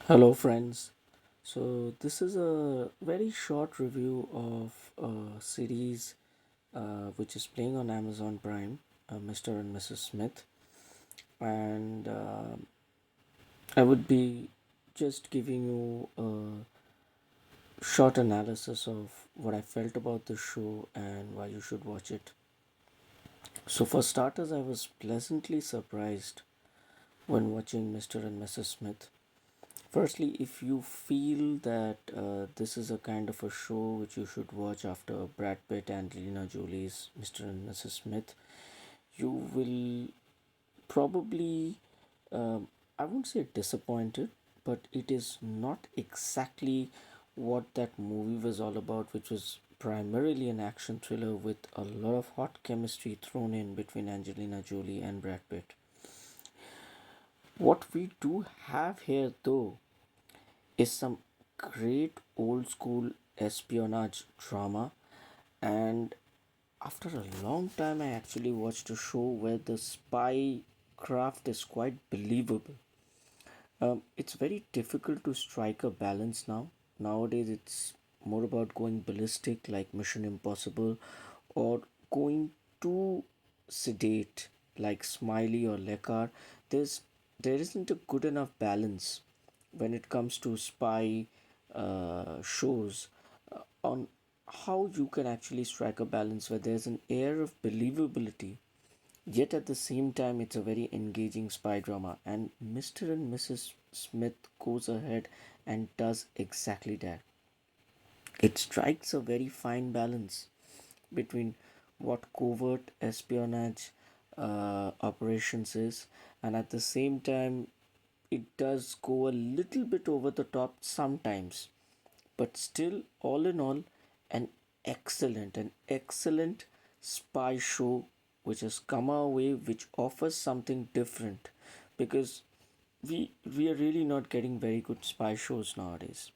Hello, friends. So, this is a very short review of a series which is playing on Amazon Prime, Mr. and Mrs. Smith. And I would be just giving you a short analysis of what I felt about the show and why you should watch it. So, for starters, I was pleasantly surprised when watching Mr. and Mrs. Smith. Firstly, if you feel that this is a kind of a show which you should watch after Brad Pitt and Angelina Jolie's Mr. and Mrs. Smith, you will probably, I won't say disappointed, but it is not exactly what that movie was all about, which was primarily an action thriller with a lot of hot chemistry thrown in between Angelina Jolie and Brad Pitt. What we do have here, though, is some great old school espionage drama. And after a long time, I actually watched a show where the spy craft is quite believable. It's very difficult to strike a balance now. Nowadays, it's more about going ballistic, like Mission Impossible, or going too sedate, like Smiley or Lekar. There's there isn't a good enough balance when it comes to spy shows on how you can actually strike a balance where there's an air of believability, yet at the same time it's a very engaging spy drama. And Mr. and Mrs. Smith goes ahead and does exactly that. It strikes a very fine balance between what covert espionage operations is, and at the same time it does go a little bit over the top sometimes, but still, all in all, an excellent spy show which has come our way, which offers something different, because we are really not getting very good spy shows nowadays.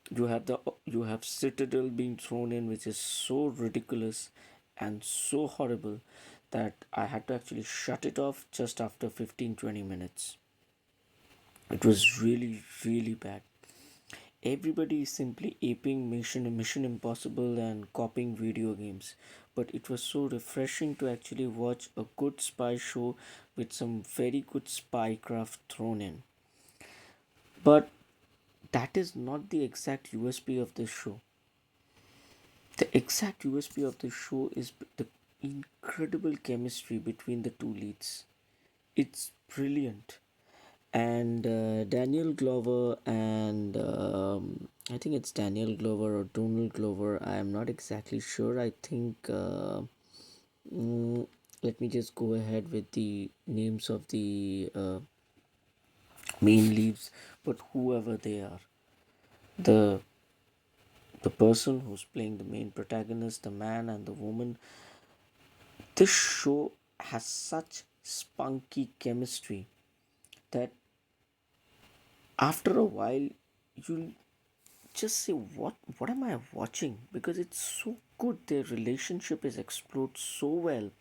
You have Citadel being thrown in, which is so ridiculous and so horrible that I had to actually shut it off just after 15-20 minutes. It was really bad. Everybody is simply aping Mission Impossible and copying video games. But it was so refreshing to actually watch a good spy show with some very good spy craft thrown in. But that is not the exact USP of this show. The exact USP of the show is the incredible chemistry between the two leads. It's brilliant. And Daniel Glover and I think it's Daniel Glover or Donald Glover. I am not exactly sure. I think mm, let me just go ahead with the names of the main leads, but whoever they are, the the person who's playing the main protagonist, the man and the woman, this show has such spunky chemistry that after a while you'll just say what am I watching, because it's so good. Their relationship is explored so well,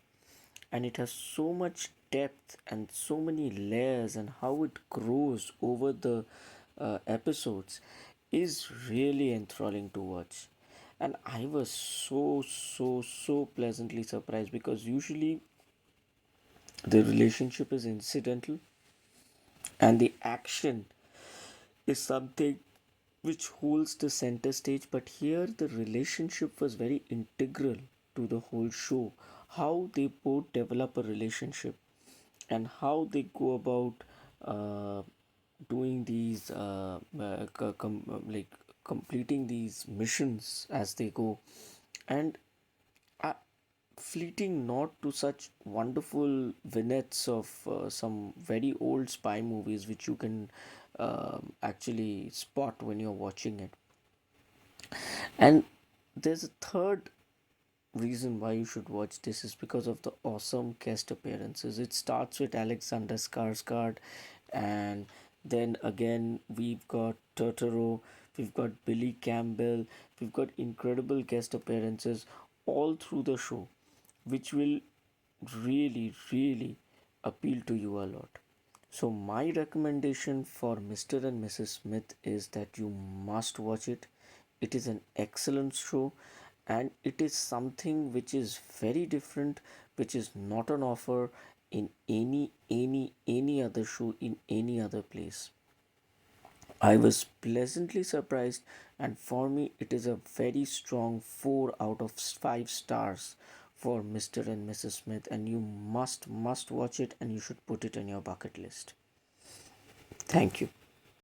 and it has so much depth and so many layers, and how it grows over the episodes is really enthralling to watch. And I was so pleasantly surprised, because usually the relationship is incidental and the action is something which holds the center stage, but here the relationship was very integral to the whole show. How they both develop a relationship and how they go about uh, doing these like completing these missions as they go, and uh, fleeting not to such wonderful vignettes of some very old spy movies which you can actually spot when you're watching it. And there's a third reason why you should watch this is because of the awesome guest appearances. It starts with Alexander Skarsgård, and then again we've got Totoro, we've got Billy Campbell, we've got incredible guest appearances all through the show, which will really appeal to you a lot. So, my recommendation for Mr. and Mrs. Smith is that you must watch it. It is an excellent show, and it is something which is very different, which is not on offer in any other show in any other place. I was pleasantly surprised, and for me, it is a very strong 4 out of 5 stars for Mr. and Mrs. Smith, and you must watch it, and you should put it on your bucket list. Thank you.